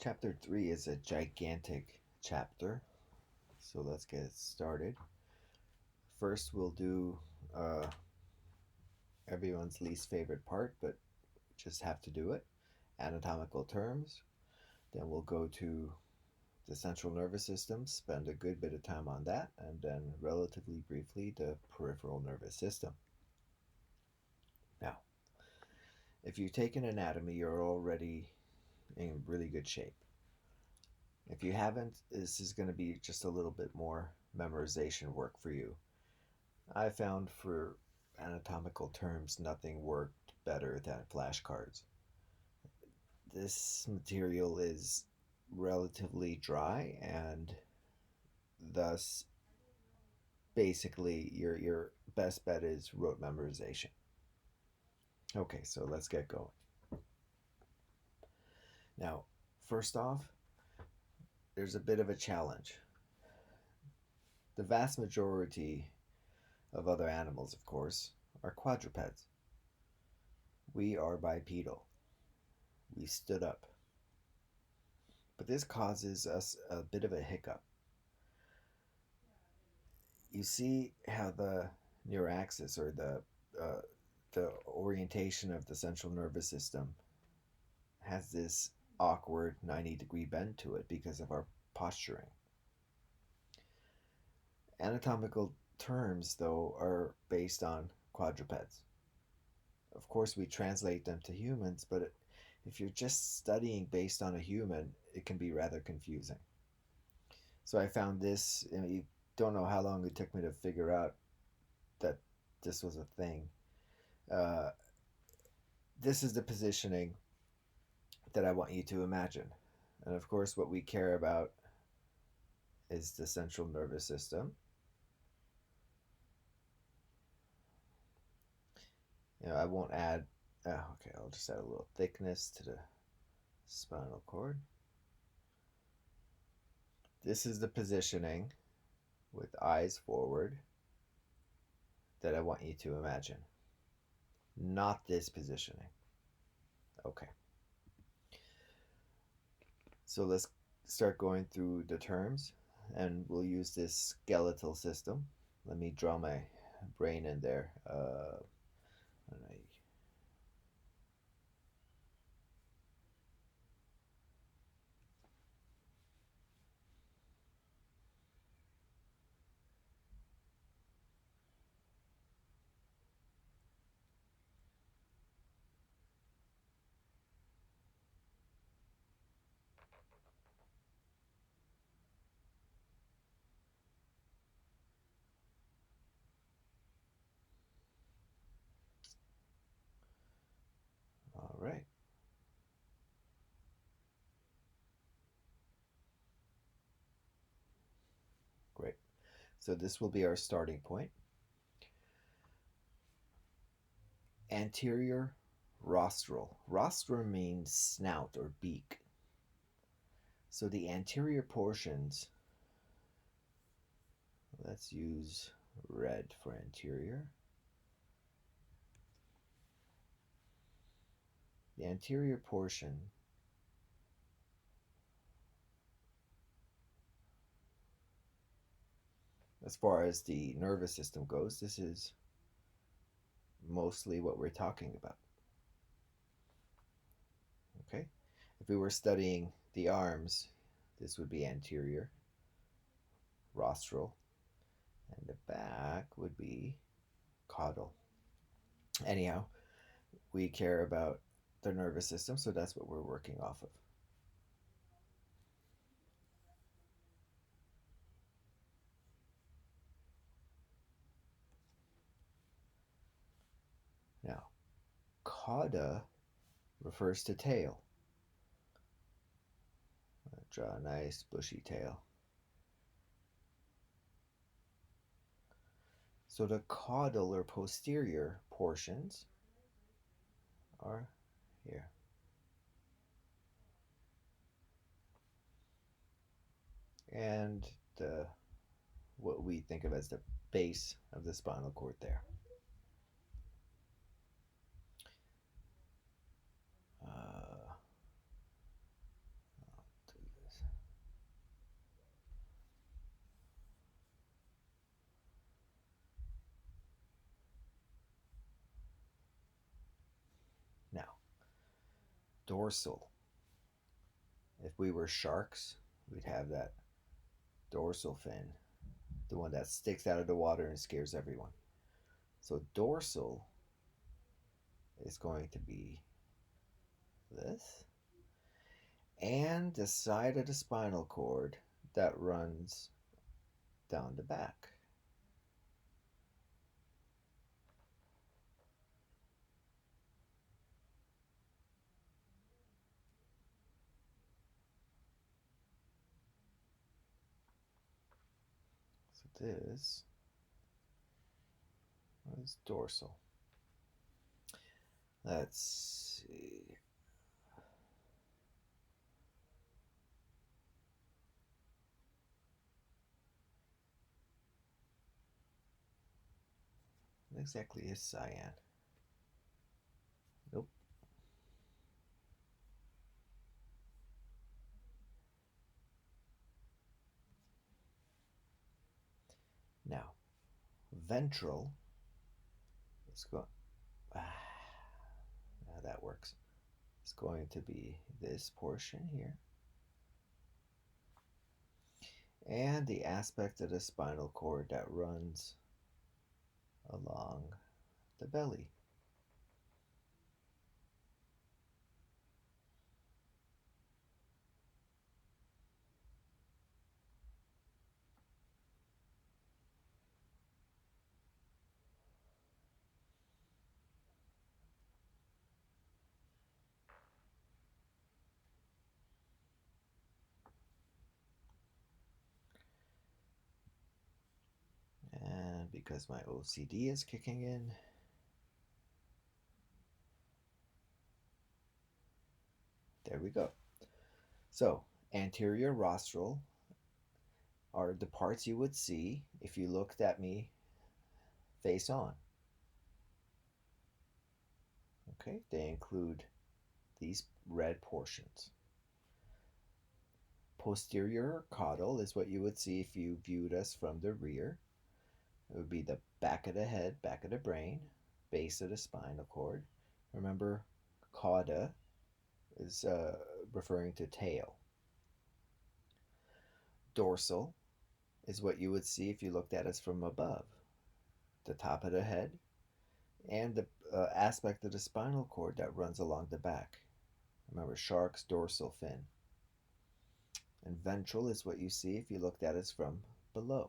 Chapter 3 is a gigantic chapter, so let's get started. First, we'll do uh, everyone's least favorite part, but just have to do it, anatomical terms. Then we'll go to the central nervous system, spend a good bit of time on that, and then relatively briefly, the peripheral nervous system. Now, if you take an anatomy, you're already in really good shape. If you haven't, this is going to be just a little bit more memorization work for you. I found for anatomical terms nothing worked better than flashcards. This material is relatively dry and thus basically your best bet is rote memorization. Okay, so let's get going. Now, first off, there's a bit of a challenge. The vast majority of other animals, of course, are quadrupeds. We are bipedal. We stood up. But this causes us a bit of a hiccup. You see how the neuraxis or the orientation of the central nervous system has this awkward 90-degree bend to it because of our posturing. Anatomical terms, though, are based on quadrupeds. Of course, we translate them to humans, but if you're just studying based on a human, it can be rather confusing. So I found this, and you don't know how long it took me to figure out that this was a thing. Uh, this is the positioning that I want you to imagine. And of course, what we care about is the central nervous system. I won't add, okay, I'll just add a little thickness to the spinal cord. This is the positioning with eyes forward that I want you to imagine. Not this positioning. Okay. So let's start going through the terms and we'll use this skeletal system. Let me draw my brain in there. All right. Great. So this will be our starting point. Anterior rostral. Rostrum means snout or beak. So the anterior portions, let's use red for anterior. The anterior portion as far as the nervous system goes, this is mostly what we're talking about. Okay? If we were studying the arms, this would be anterior rostral, and the back would be caudal. Anyhow, we care about the nervous system, so that's what we're working off of. Now, cauda refers to tail. Draw a nice bushy tail. So the caudal or posterior portions are here. And the what we think of as the base of the spinal cord there. Uh, Dorsal. If we were sharks, we'd have that dorsal fin, the one that sticks out of the water and scares everyone. So dorsal is going to be this, and the side of the spinal cord that runs down the back. So this is dorsal. Let's see. What exactly is cyan? Nope. Now, ventral is going. Now that works. It's going to be this portion here, and the aspect of the spinal cord that runs along the belly. And because my OCD is kicking in, there we go. So, anterior rostral are the parts you would see if you looked at me face on. Okay, they include these red portions. Posterior caudal is what you would see if you viewed us from the rear. It would be the back of the head, back of the brain, base of the spinal cord. Remember, cauda is referring to tail. Dorsal is what you would see if you looked at us from above, the top of the head, and the aspect of the spinal cord that runs along the back. Remember, shark's dorsal fin. And ventral is what you see if you looked at us from below.